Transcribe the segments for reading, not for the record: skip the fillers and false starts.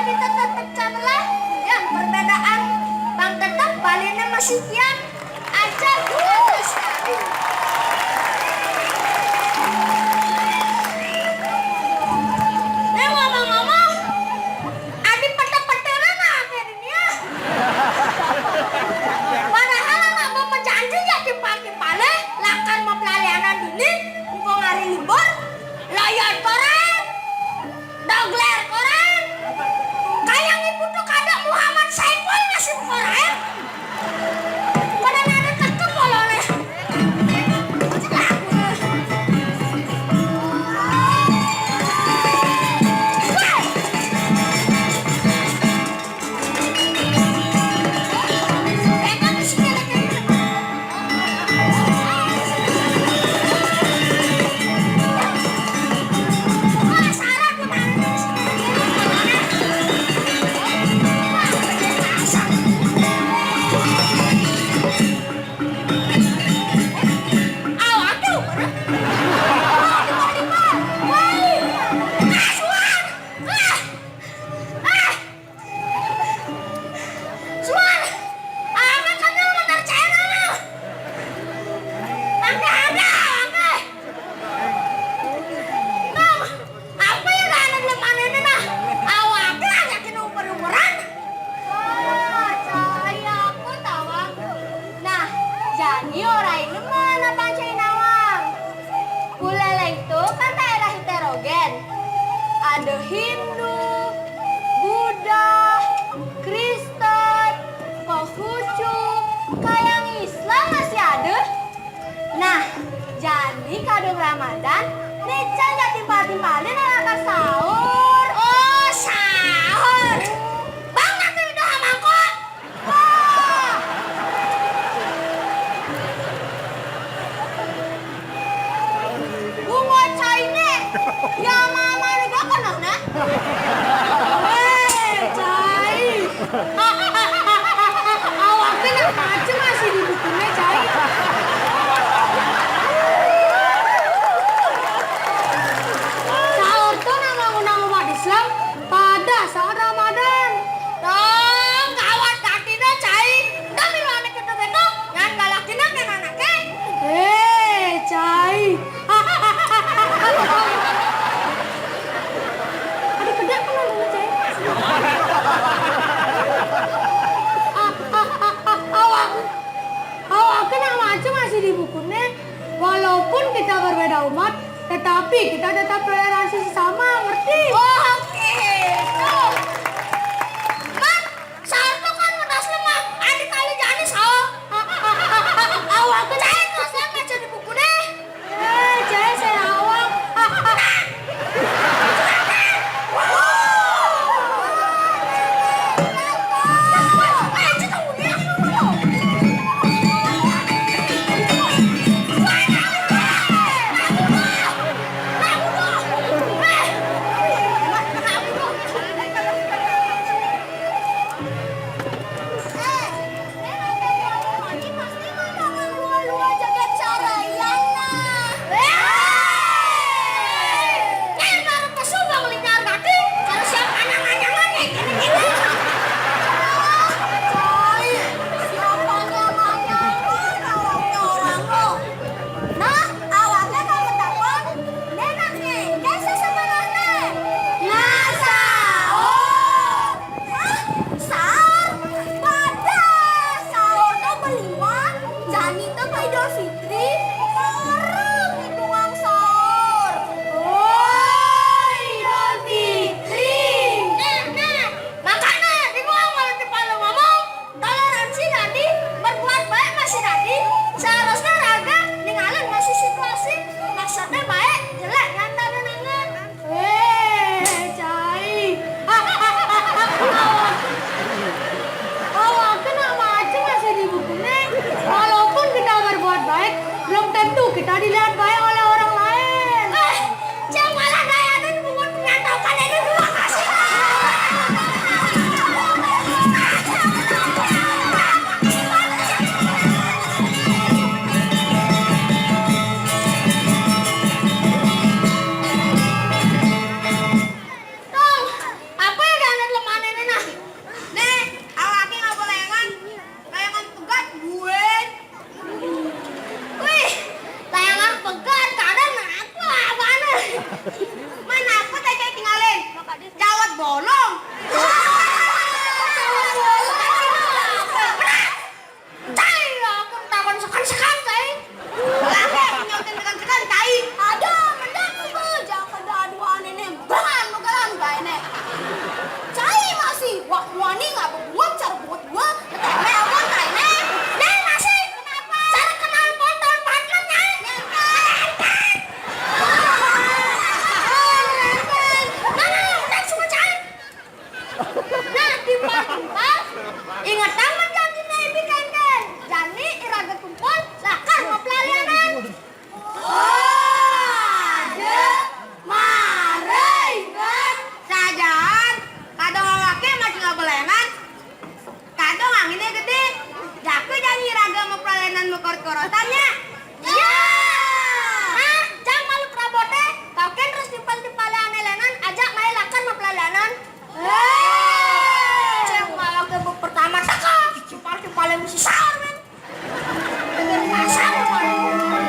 kita tetap cabelah ya perbedaan bang tetap baliknya masih kian aja sekali. Ngomong-ngomong, adik peta-peteran akhirnya. Padahal anak bapak janji ya dipake pale, lakan mau pelalianan dini, engkau hari libur, layar koran, dogler koran, kayak ibu tuh kada Muhammad Saiful ngasih koran. Pada nada tetep boleh. Ada Hindu, Buddha, Kristen, Konghucu, kayak Islam masih ada. Nah, jadi kado Ramadan, Neca nggak timpal-timpalin anak sahur. Oh, sahur. Bang, nanti udah sama kok. Wah. Bunga caine, ya mama juga kenal nah. Cai. Awaknya nak macam masih di bukunya, Cai. Sahur tuh nama undang umat Islam pada saat Ramadan. Dong, kawat kaki dah, Cai. Tapi lo anak itu ngan galakin anak anaknya. Cai. Ada pedak kan lo, Cai? Awak kena macam masih di bukunya. Walaupun kita berbeda umat, tetapi kita tetap toleransi sesama, ngerti? Oh, oke. Tuh. Bang, sahur tuh kan udah lemah. Adik kali jadi sahur. Awak kena itu saya baca di bukunya. Cai saya awak. timpal-timpal. Ingat taman janji ibi kenten. Jani iraga kumpul lakar mau pelalianan. Ada mare ingat sajan. Kadang awake masih nggak beleman. Kadang anginnya gede. Jaku janji iraga mau pelalianan mau korotannya. Ya. Nah, jangan malu prabote. Kau kan terus timpal-timpalan elenan ajak main lakar mau pelalianan. Ceng malah ke pertama saka. Timpal-timpalan mesti sahur men. Dengar pasar timpal-timpalan.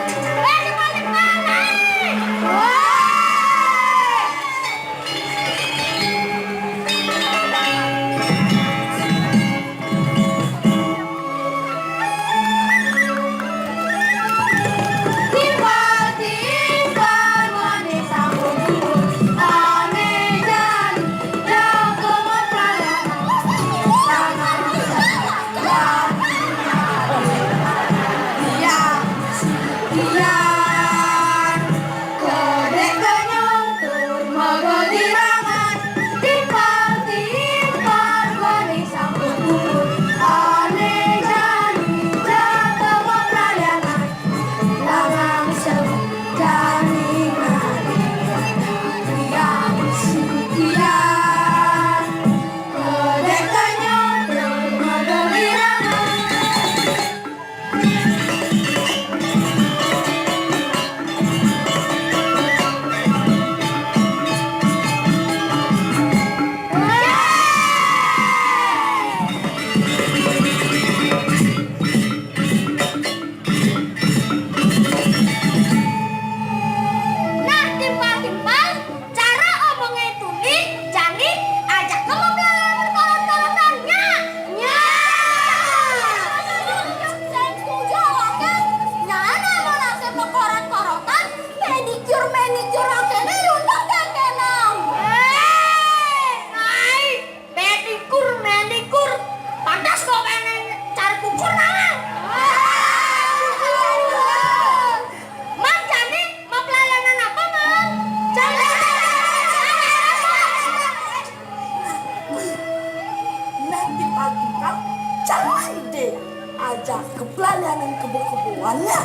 Ajak ke pelalianan kebo-keboannya.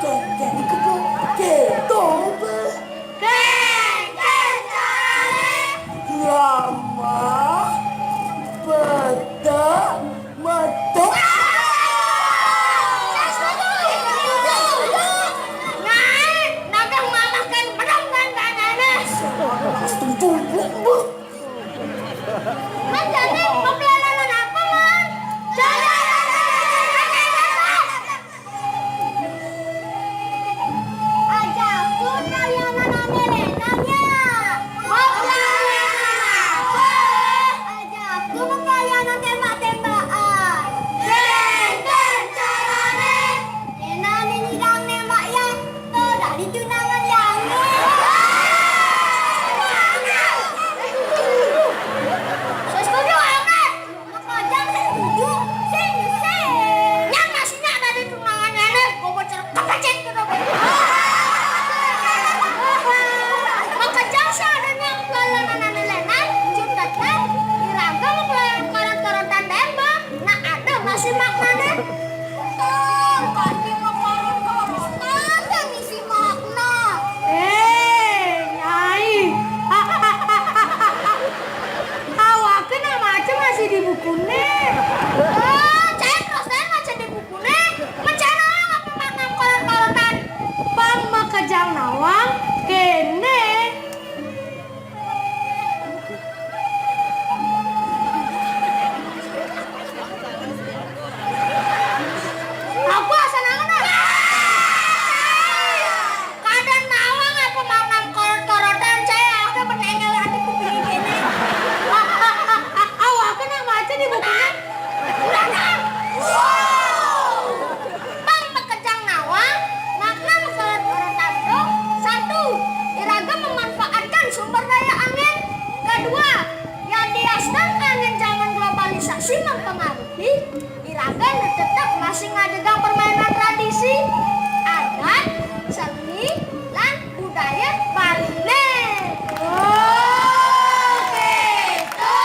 Keken kebo, ketong be. Keken carane. Lama, beta, medok. Nyai, naga makan pedang kan kanane. Setuju bu. Man jadi mau pelalanan apa man? Ajakku pelalanan amelenanya. Mau pelalanan apa? Ajakku mau pelalanan tembak-tembakan. Kenten carane. Enak nidang nembak ya. Tuh dari tunangan yang di bukunya. Oh, saya baca di bukunya. Mencana orang apa makna kolot-kolotan? Pang makajang nawang kene. Aku asal nangan. Kadang nawang apa makna kolot-kolotan? Saya aku menengel hati kuping kene. Di bukunya Bang Makejang Nawang makna mengkolat orang tanduk. 1. Iraga memanfaatkan sumber daya angin. 2. Yang diaskan angin zaman globalisasi mempengaruhi. Iraga tetap masih ngadegang permainan tradisi adat, seni, dan budaya Bali. Oh, gitu.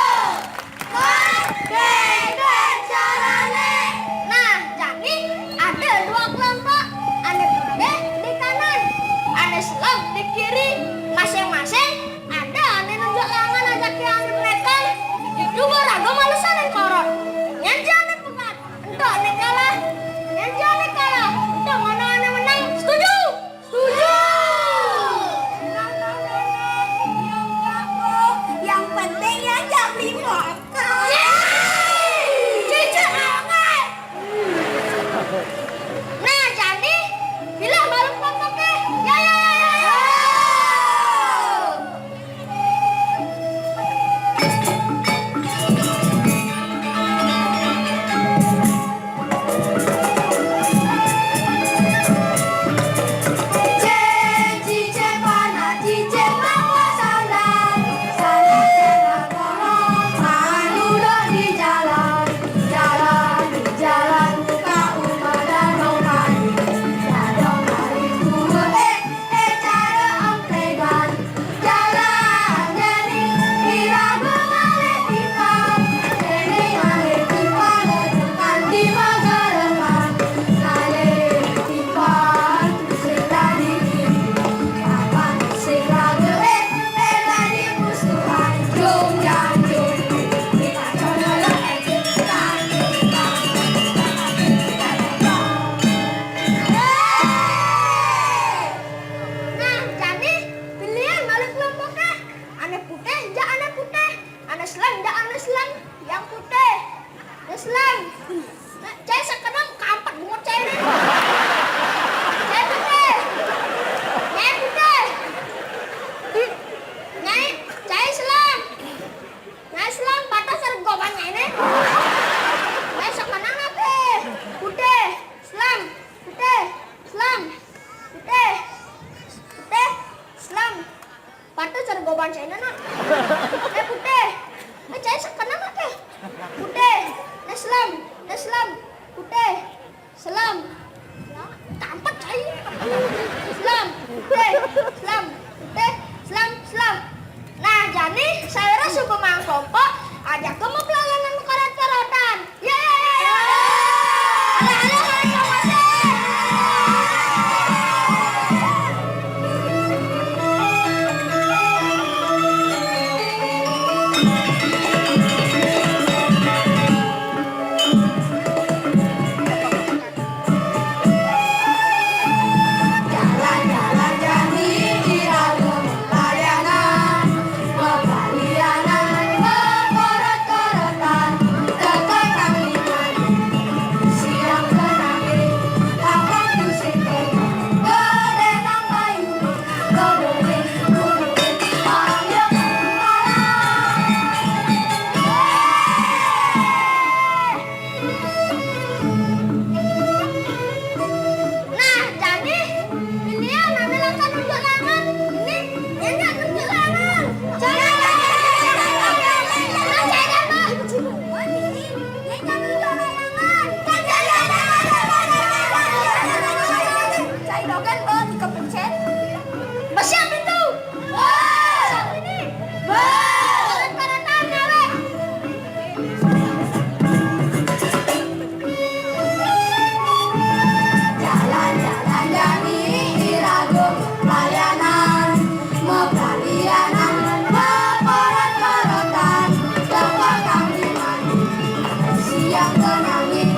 benangin,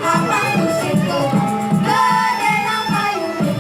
apa musik gede nang payungin,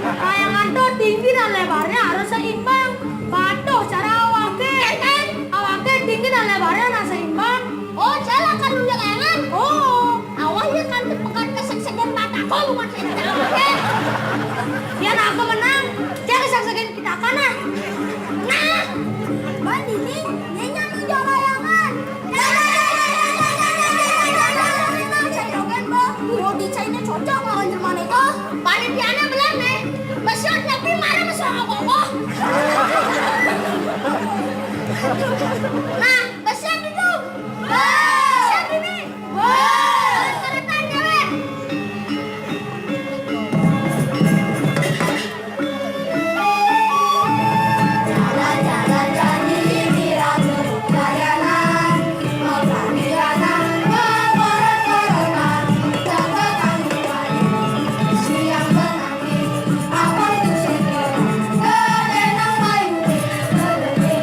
layangan tuh tinggi dan lebarnya harus seimbang. Patuh cara awake. Awake tinggi dan lebarnya harus seimbang. Oh, salah kan nunjuk layangan. Oh, Awalnya kan tepekan kesek-sekan mataku bukan saya awake. biar aku menang. Jangan saksakin kita kana. Nah, Mbak Dini, nyanyi nunjuk layangan. Saya dogen, Mbak. Roti China cocok lawan Jerman itu. Panitianya belum nih. Besoknya gimana besok apa-apa? Nah, besok itu. Besok ini. Keretan cewek. Jalan-jalan jadi diragu layanan, melarianan, memperkoronan, tetekan kembali, siang menangis, apa itu segera, gede nang payung, gede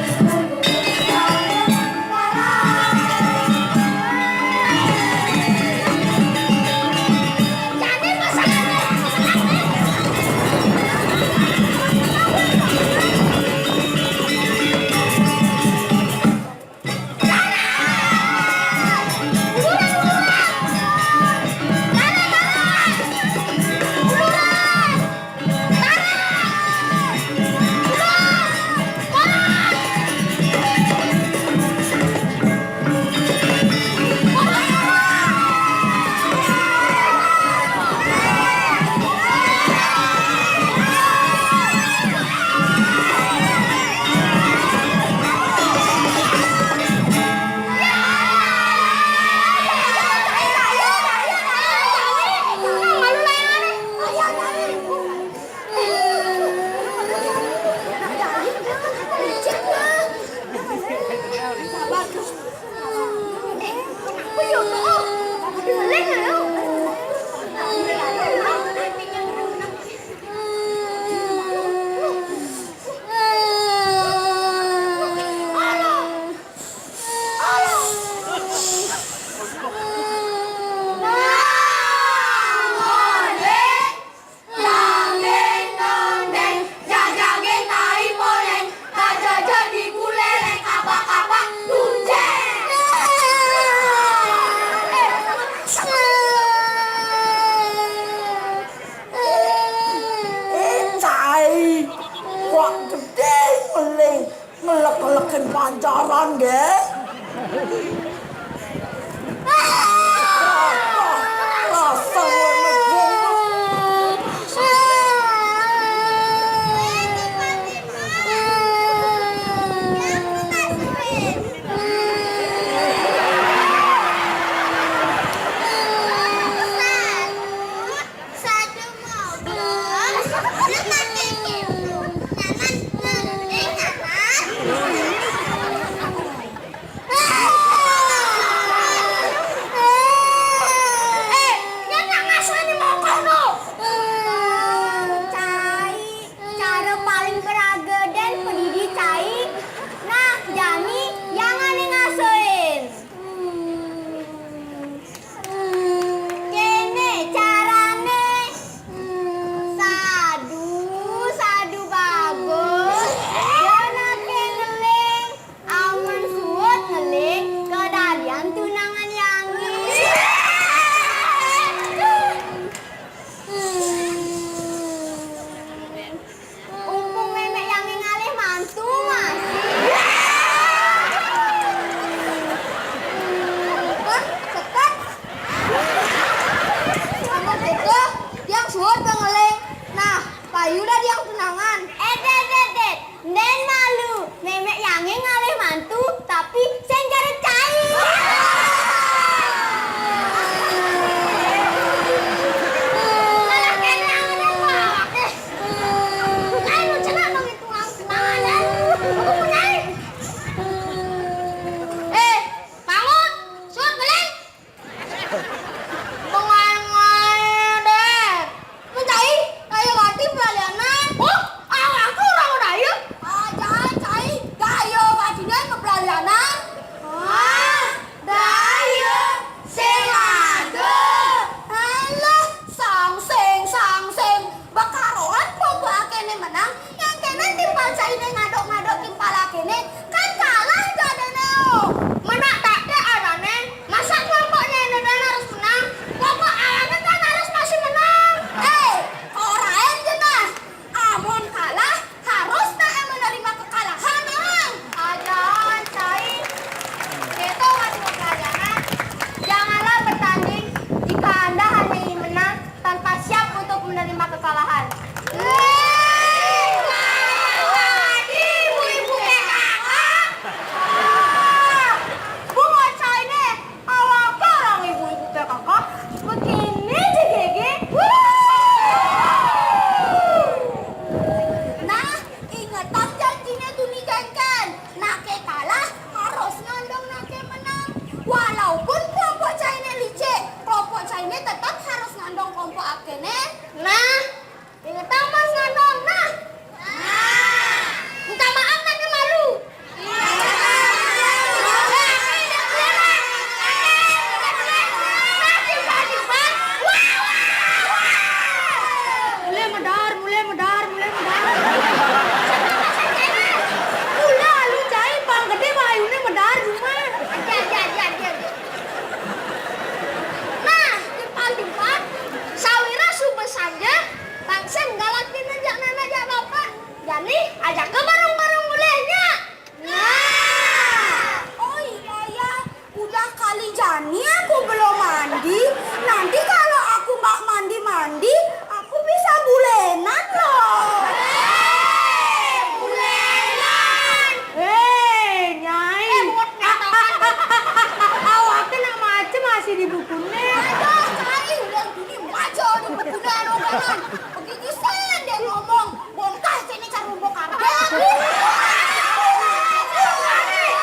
masih di buku nih. Aduh, cari udah gini aja di bukunan omongan. Begitu sen dia ngomong, bongkar sini cari bongkar.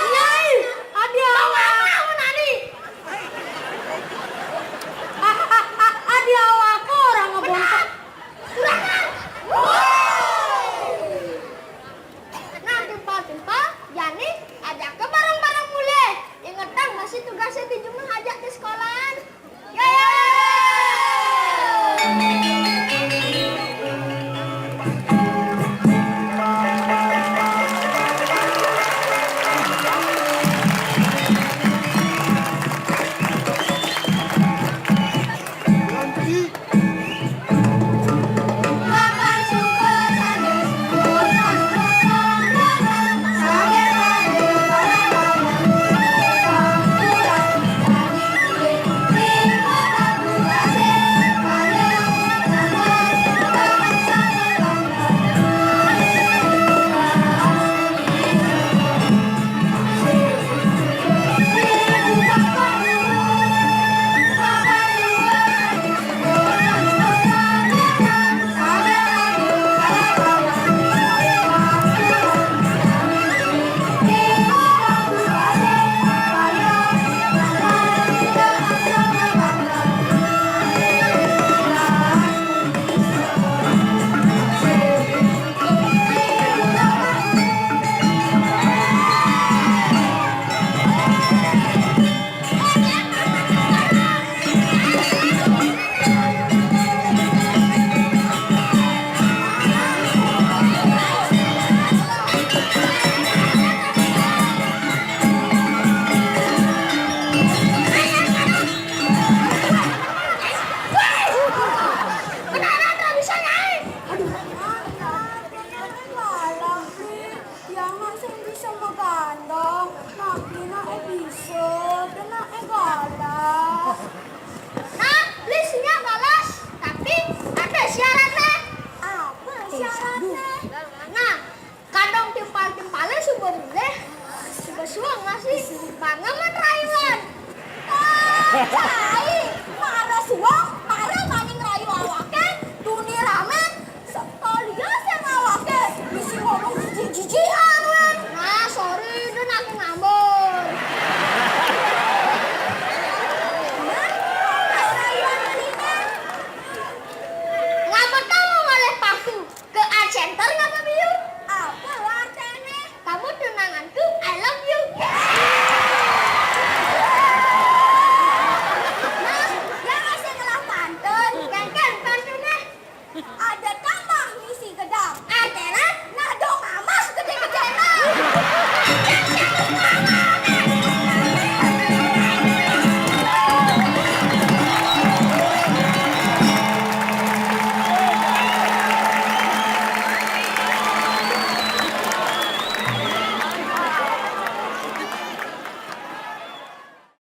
Nyai, adi awak. Adi awak orang ngebongkar. Nah, timpal-timpal, Jani ajak ke barang-barang mulai. Ingetan masih tugasnya di Jumat ajak ke sekolahan. Nah, listnya balas, tapi ada syaratnya. Apa syaratnya? Nah, kadang timpal-timpalnya subuh mulai, subuh ngasih banget Raiwan.